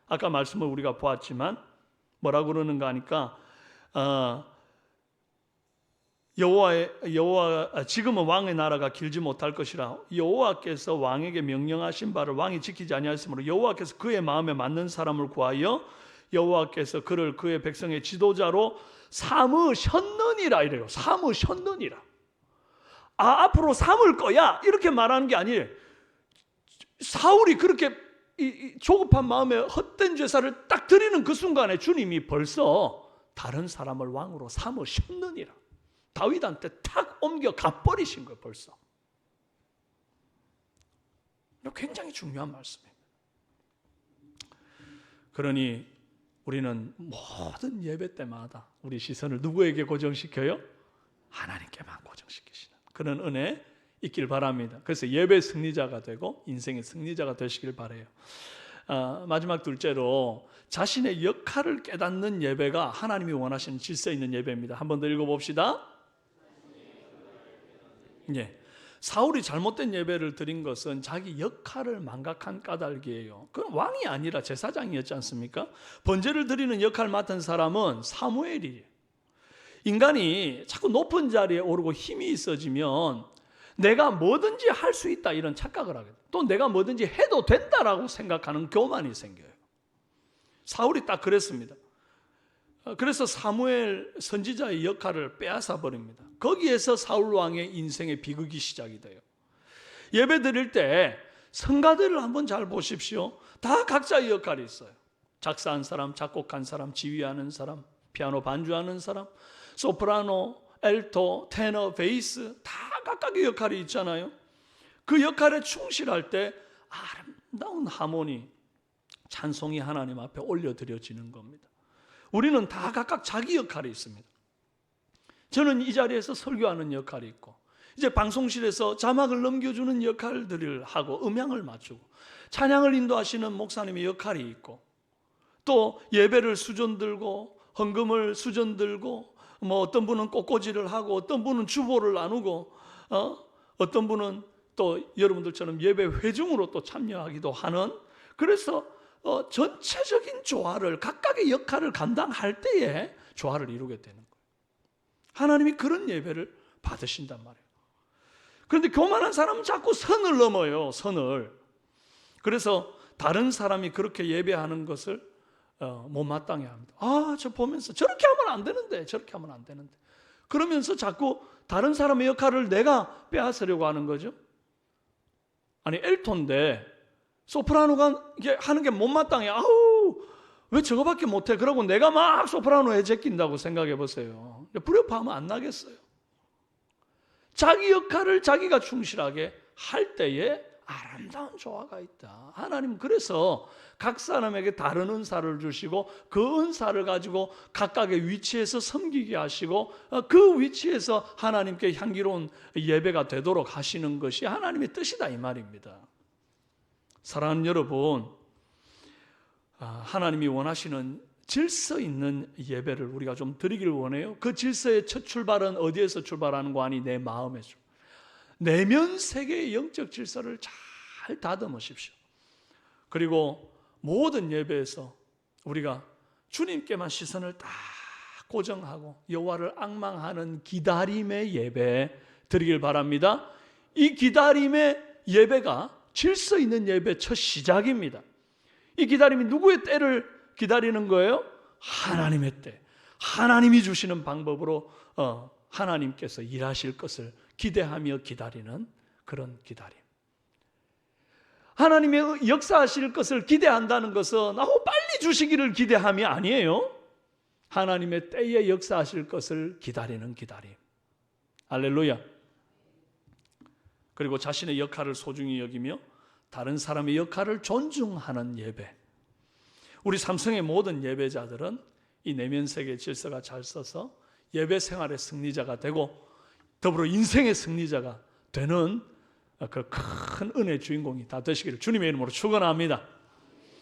아까 말씀을 우리가 보았지만 뭐라고 그러는가 하니까 지금은 왕의 나라가 길지 못할 것이라 여호와께서 왕에게 명령하신 바를 왕이 지키지 아니하였으므로 여호와께서 그의 마음에 맞는 사람을 구하여 여호와께서 그를 그의 백성의 지도자로 삼으셨느니라 이래요. 삼으셨느니라. 앞으로 삼을 거야 이렇게 말하는 게 아니에요. 사울이 그렇게 조급한 마음에 헛된 제사를 딱 드리는 그 순간에 주님이 벌써 다른 사람을 왕으로 삼으셨느니라. 다윗한테 탁 옮겨 가버리신 거예요. 벌써. 굉장히 중요한 말씀입니다. 그러니 우리는 모든 예배 때마다 우리 시선을 누구에게 고정시켜요? 하나님께만 고정시키시는 그런 은혜 있길 바랍니다. 그래서 예배 승리자가 되고 인생의 승리자가 되시길 바라요. 마지막 둘째로 자신의 역할을 깨닫는 예배가 하나님이 원하시는 질서 있는 예배입니다. 한 번 더 읽어봅시다. 예. 사울이 잘못된 예배를 드린 것은 자기 역할을 망각한 까닭이에요. 그건 왕이 아니라 제사장이었지 않습니까? 번제를 드리는 역할 맡은 사람은 사무엘이에요. 인간이 자꾸 높은 자리에 오르고 힘이 있어지면 내가 뭐든지 할 수 있다 이런 착각을 하게 돼요. 또 내가 뭐든지 해도 된다라고 생각하는 교만이 생겨요. 사울이 딱 그랬습니다. 그래서 사무엘 선지자의 역할을 빼앗아 버립니다. 거기에서 사울 왕의 인생의 비극이 시작이 돼요. 예배 드릴 때 성가대를 한번 잘 보십시오. 다 각자의 역할이 있어요. 작사한 사람, 작곡한 사람, 지휘하는 사람, 피아노 반주하는 사람, 소프라노, 엘토, 테너, 베이스 다 각각의 역할이 있잖아요. 그 역할에 충실할 때 아름다운 하모니, 찬송이 하나님 앞에 올려드려지는 겁니다. 우리는 다 각각 자기 역할이 있습니다. 저는 이 자리에서 설교하는 역할이 있고 이제 방송실에서 자막을 넘겨주는 역할들을 하고 음향을 맞추고 찬양을 인도하시는 목사님의 역할이 있고 또 예배를 수전 들고 헌금을 수전 들고 뭐 어떤 분은 꽃꽂이를 하고 어떤 분은 주보를 나누고 어떤 분은 또 여러분들처럼 예배 회중으로 또 참여하기도 하는 그래서 전체적인 조화를 각각의 역할을 감당할 때에 조화를 이루게 되는 거예요. 하나님이 그런 예배를 받으신단 말이에요. 그런데 교만한 사람은 자꾸 선을 넘어요. 선을. 그래서 다른 사람이 그렇게 예배하는 것을 못마땅해 합니다. 저 보면서 저렇게 하면 안 되는데 저렇게 하면 안 되는데 그러면서 자꾸 다른 사람의 역할을 내가 빼앗으려고 하는 거죠. 아니 엘토인데 소프라노가 하는 게 못마땅해. 왜 저거밖에 못해? 그러고 내가 막 소프라노에 제낀다고 생각해 보세요. 불협화음은 안 나겠어요. 자기 역할을 자기가 충실하게 할 때에 아름다운 조화가 있다. 하나님 그래서 각 사람에게 다른 은사를 주시고 그 은사를 가지고 각각의 위치에서 섬기게 하시고 그 위치에서 하나님께 향기로운 예배가 되도록 하시는 것이 하나님의 뜻이다 이 말입니다. 사랑하는 여러분, 하나님이 원하시는 질서 있는 예배를 우리가 좀 드리길 원해요. 그 질서의 첫 출발은 어디에서 출발하는 거 아니? 내 마음에서. 내면 세계의 영적 질서를 잘 다듬으십시오. 그리고 모든 예배에서 우리가 주님께만 시선을 딱 고정하고 여호와를 앙망하는 기다림의 예배 드리길 바랍니다. 이 기다림의 예배가 질서 있는 예배 첫 시작입니다. 이 기다림이 누구의 때를 기다리는 거예요? 하나님의 때. 하나님이 주시는 방법으로 하나님께서 일하실 것을 기대하며 기다리는 그런 기다림. 하나님의 역사하실 것을 기대한다는 것은 빨리 주시기를 기대함이 아니에요. 하나님의 때에 역사하실 것을 기다리는 기다림. 할렐루야. 그리고 자신의 역할을 소중히 여기며 다른 사람의 역할을 존중하는 예배. 우리 삼성의 모든 예배자들은 이 내면 세계 질서가 잘 서서 예배 생활의 승리자가 되고 더불어 인생의 승리자가 되는 그 큰 은혜의 주인공이 다 되시기를 주님의 이름으로 축원합니다.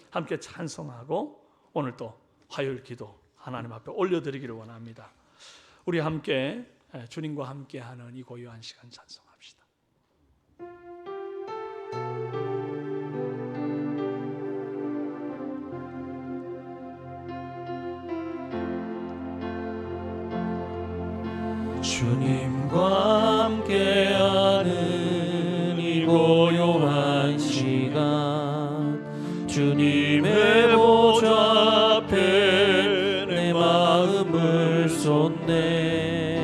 함께 찬송하고 오늘 또 화요일 기도 하나님 앞에 올려드리기를 원합니다. 우리 함께 주님과 함께하는 이 고요한 시간 찬송합시다.
주님과 함께하는 이 고요한 시간, 주님의 보좌 앞에 내 마음을 쏟네.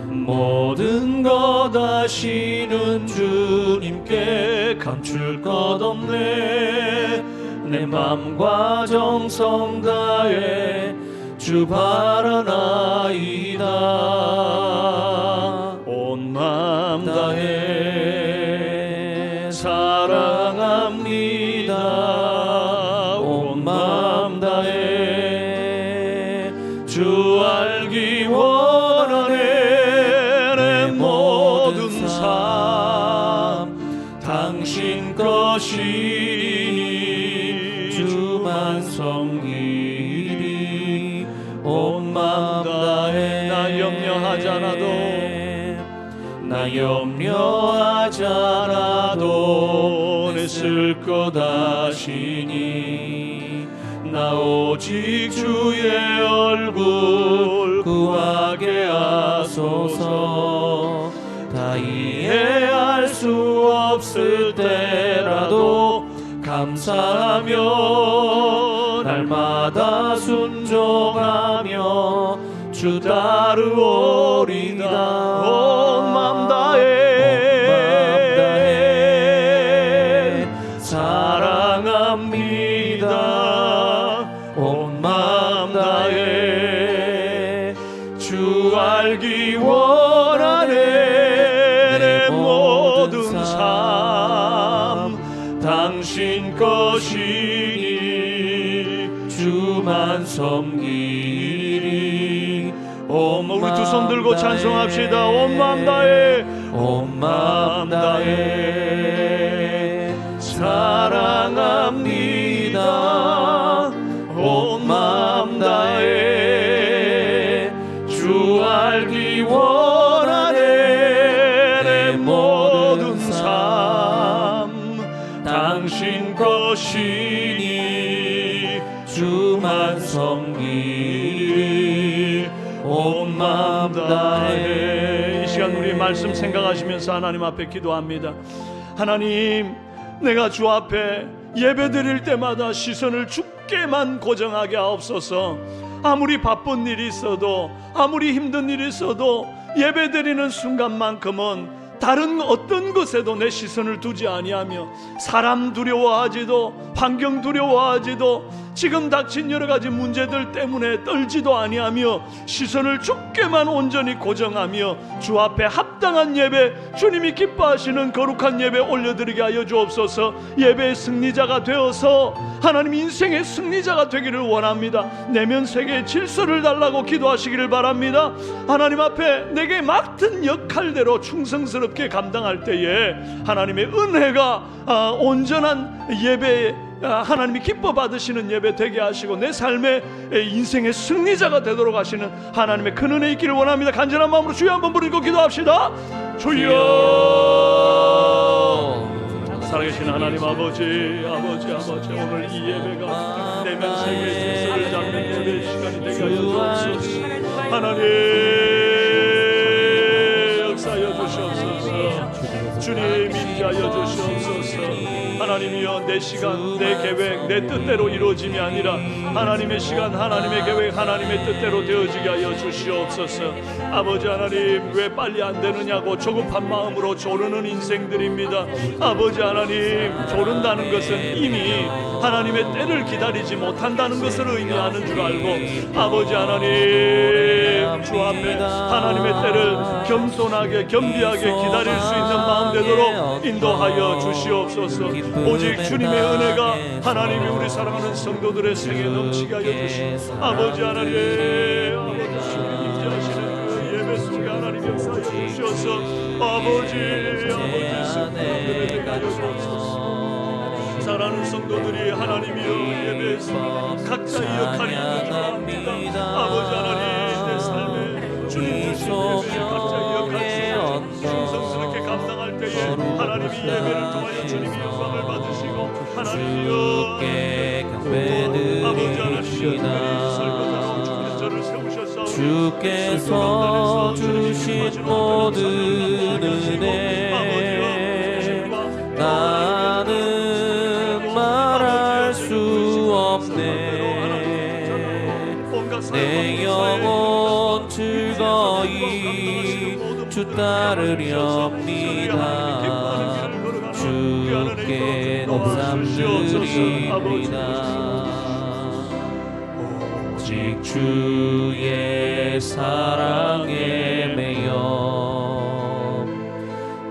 모든 것 아시는 주님께 감출 것 없네. 내 맘과 정성 다해 주 바라나이다.
온 마음 다해 사랑합니다. 온 마음 다해 주 알기 원하네. 내 모든 삶 당신 것이니 주만 섬기리. 온 마음 다해 나 염려하지 않아도 내 쓸 것 아시니. 나 오직 주의 얼굴 구하게 하소서. 다 이해할 수 없을 때라도 감사하며 날마다 순종하며 주 따르오리다. 온 맘 다해 사랑합니다. 온 맘 다해 주 알기 원하네. 내 모든 삶 당신 것이니 주만 섬기리. 우리 두 손 들고 찬송합시다. 온 마음 다해 온 마음 다해 사랑합니다. 온 마음 다해 주 알기 원하네. 내 모든 삶 당신 것이니 주만 섬기리. 온 마음 다해. 이 시간 우리 말씀 생각하시면서 하나님 앞에 기도합니다. 하나님, 내가 주 앞에 예배 드릴 때마다 시선을 주께만 고정하게 하옵소서. 아무리 바쁜 일이 있어도 아무리 힘든 일이 있어도 예배 드리는 순간만큼은 다른 어떤 것에도 내 시선을 두지 아니하며 사람 두려워하지도 환경 두려워하지도 지금 닥친 여러 가지 문제들 때문에 떨지도 아니하며 시선을 주께만 온전히 고정하며 주 앞에 합당한 예배, 주님이 기뻐하시는 거룩한 예배 올려드리게 하여 주옵소서. 예배의 승리자가 되어서 하나님 인생의 승리자가 되기를 원합니다. 내면 세계의 질서를 달라고 기도하시기를 바랍니다. 하나님 앞에 내게 맡은 역할대로 충성스럽게 감당할 때에 하나님의 은혜가 온전한 예배에 하나님이 기뻐 받으시는 예배 되게 하시고 내 삶의 인생의 승리자가 되도록 하시는 하나님의 큰 은혜 있기를 원합니다. 간절한 마음으로 주여 한번 부르고 기도합시다. 주여. 살아계신 하나님 아버지 오늘 이 예배가 내면 세계의 질서를 잡는 예배의 시간이 되게 하여 주옵소서. 하나님 역사하여 주시옵소서. 주님 임재하여 주시옵소서. 하나님이여, 내 시간, 내 계획, 내 뜻대로 이루어짐이 아니라 하나님의 시간, 하나님의 계획, 하나님의 뜻대로 되어지게 하여 주시옵소서. 아버지 하나님, 왜 빨리 안 되느냐고 조급한 마음으로 조르는 인생들입니다. 아버지 하나님, 조른다는 것은 이미 하나님의 때를 기다리지 못한다는 것을 의미하는 줄 알고 아버지 하나님, 주 앞에 하나님의 때를 겸손하게 겸비하게 기다릴 수 있는 마음 되도록 인도하여 주시옵소서. 오직 주님의 은혜가 하나님이 우리 사랑하는 성도들의 생에 넘치게 하여 주시옵소서. 아버지 하나님, 아버지 주님 임재하시는 그 예배 속에 하나님 역사하여 주셔서 아버지 성도들에게 되게 하여 주옵소서. 사랑하는 성도들이 하나님이여 예배에서 각자의 역할이 있는 줄 압니다. 아버지 하나님, 내 삶에 주님 주신 예배 각자의 역할 속에 충성스럽게 감당할 때에 하나님이 예배를 통하여 주님이 영광을 받으시고 하나님이여 아버지 하나님이여 설거자로 주님의 저를 세우셔서
주께서 주신 모든 은혜 나는 말할 수 없네. 내 영혼 즐거이 주 따르렵니다. 주께 감사드립니다. 오직 주의 사랑에 매여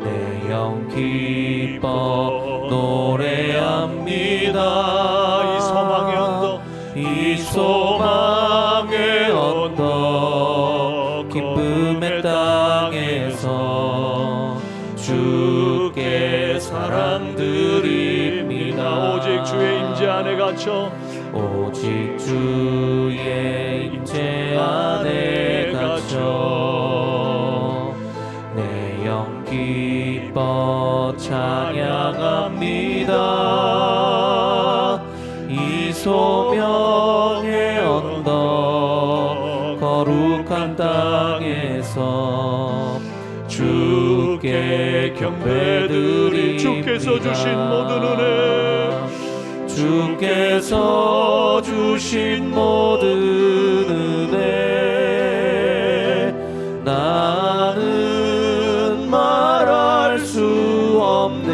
내 영 기뻐 노래합니다. 이 소망의 언덕 기쁨의 땅에서 주께 사랑드립니다.
오직 주의 임재 안에 갇혀
오직 주의 임재 안에 갇혀 내 영 기뻐 찬양합니다. 이 소명의 언덕 거룩한 땅에서 주께 경배드립니다.
주께서 주신 모든 은혜,
주께서 주신 모든 은혜 나는 말할 수 없네.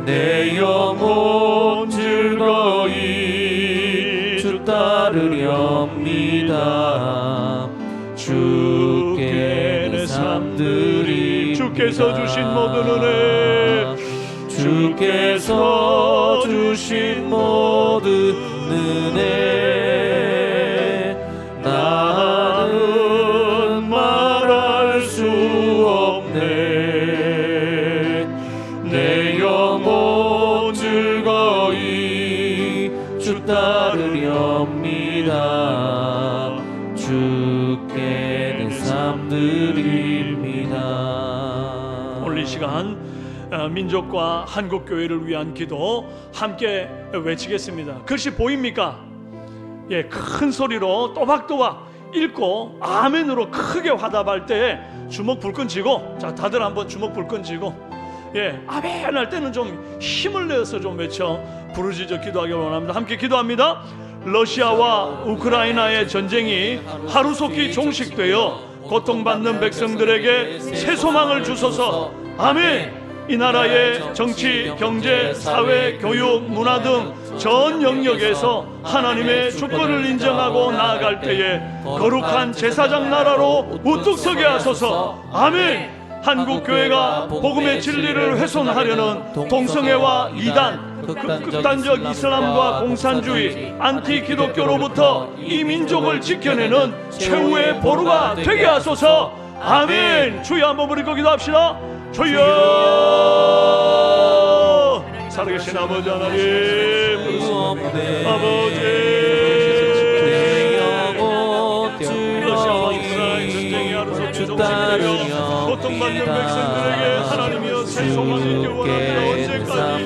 내 영혼 즐거이 주 따르렵니다. 주께 내 삶 드립니다.
주께서 주신 모든 은혜,
주께서 주신 모든 은혜 나는 말할 수 없네. 내 영혼 즐거이 주 따르렵니다. 주께 내 삶 드립니다.
오늘 이 시간 민족과 한국교회를 위한 기도 함께 외치겠습니다. 글씨 보입니까? 예, 큰 소리로 또박또박 읽고 아멘으로 크게 화답할 때 주먹 불끈 쥐고, 자 다들 한번 주먹 불끈 쥐고, 예, 아멘 할 때는 좀 힘을 내어서 좀 외쳐 부르짖어 기도하기 원합니다. 함께 기도합니다. 러시아와 우크라이나의 전쟁이 하루속히 종식되어 고통받는 백성들에게 새 소망을 주소서. 아멘. 이 나라의 정치, 경제, 사회, 교육, 문화 등 전 영역에서 하나님의 주권을 인정하고 나아갈 때에 거룩한 제사장 나라로 우뚝 서게 하소서. 아멘. 한국 교회가 복음의 진리를 훼손하려는 동성애와 이단, 극단적 이슬람과 공산주의, 안티 기독교로부터 이 민족을 지켜내는 최후의 보루가 되게 하소서. 아멘. 주여 한번 부르고 기도합시다. 주여. 살아계신 아버지 하나님, 아버지, 전쟁의 하루속에 종신되어 고통받는 백성들에게 하나님이여 새 소망을 요구합니다. 언제까지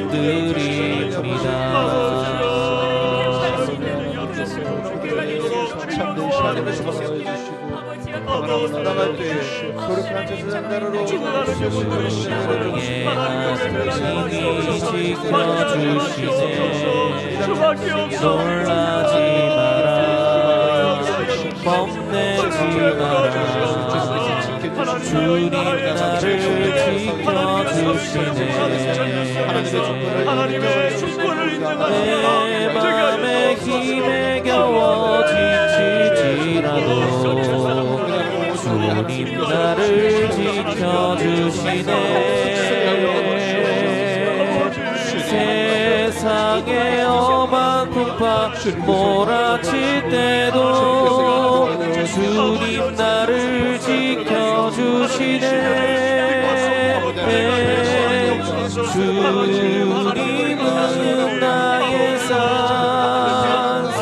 나갈 때 거룩한 제사장 나라로
수밖에 없어.
놀라지 마라, 겁내지 마라. 주님 나를 지켜주시네.
하나님의 주권을 인정하시라.
내 맘에 힘에 겨워 지칠지라도 주님 나를 지켜주시네. 세상의 험한 풍파 몰아칠 때도 주님 나를 지켜주시네. 주님은 나의 산성,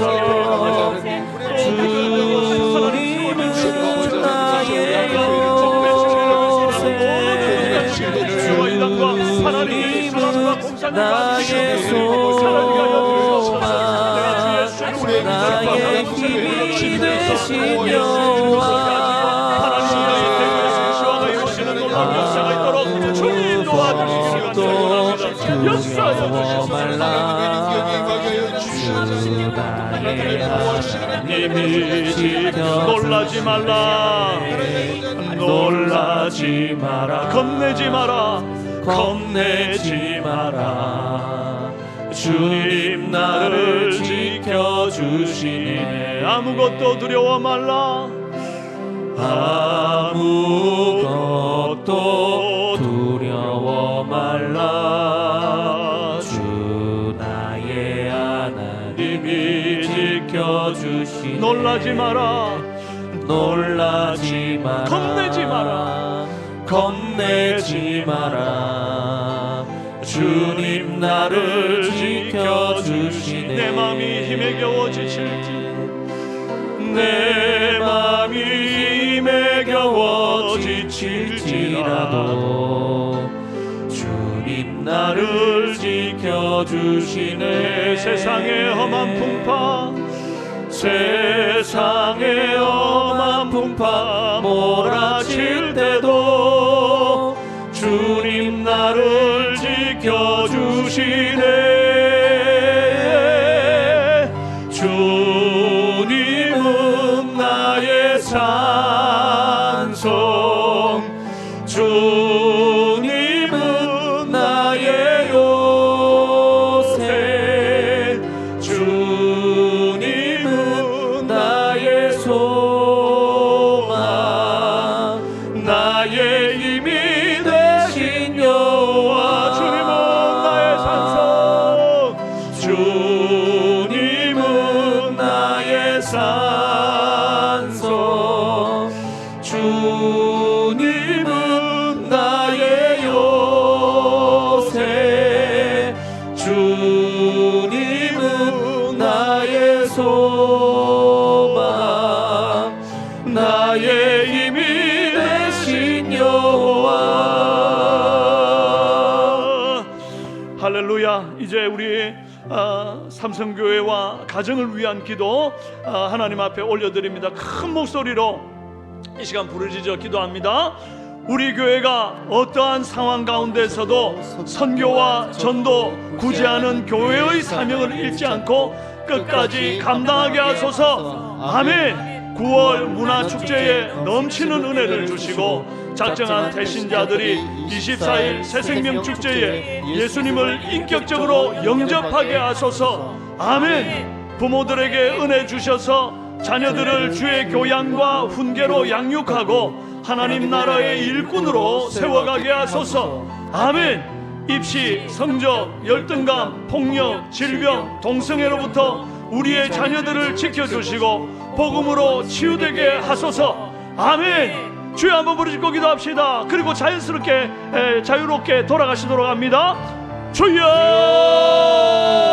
주님은 나의 요새, 주님은 나의 소망, 나의 힘이 되신 여호와. 두려워 말라, 주 나의 하나님을 지켜.
놀라지 말라, 놀라지 마라, 겁내지 마라, 겁내지 마라. 주님 나를 지켜주시네. 아무것도 두려워 말라, 아무것도 두려워 말라. 주 나의 하나님이 지켜주시네. 놀라지 마라, 놀라지 마라, 겁내지 마라, 겁내지 마라. 주님 나를 지켜주시네. 내 맘이 힘에 겨워 지칠지, 내 맘이 힘에 겨워 지칠지라도 주님 나를 지켜주시네. 세상의 험한 풍파, 세상의 험한 풍파 몰아칠 때도 주님 나를 지켜주시네. 주님은 나의 산성, 주님은 나의 요새, 주님은 나의 소망, 나의 힘이 되신 여호와. 주님은 나의 산성, 주님은 나의 산성, 주님은 나의 요새, 주님은 나의 소망, 나의 힘이 되신 여호와. 할렐루야. 이제 우리 삼성교회와 가정을 위한 기도 하나님 앞에 올려드립니다. 큰 목소리로 이 시간 부르짖어 기도합니다. 우리 교회가 어떠한 상황 가운데서도 선교와 전도, 구제하는 교회의 사명을 잃지 않고 끝까지 감당하게 하소서. 아멘. 9월 문화축제에 넘치는 은혜를 주시고 작정한 태신자들이 24일 새생명 축제에 예수님을 인격적으로 영접하게 하소서. 아멘. 부모들에게 은혜 주셔서 자녀들을 주의 교양과 훈계로 양육하고 하나님 나라의 일꾼으로 세워가게 하소서. 아멘. 입시, 성적, 열등감, 폭력, 질병, 동성애로부터 우리의 자녀들을 지켜주시고 복음으로 치유되게 하소서. 아멘. 주여 한번 부르짖고 기도합시다. 그리고 자연스럽게 자유롭게 돌아가시도록 합니다. 주여.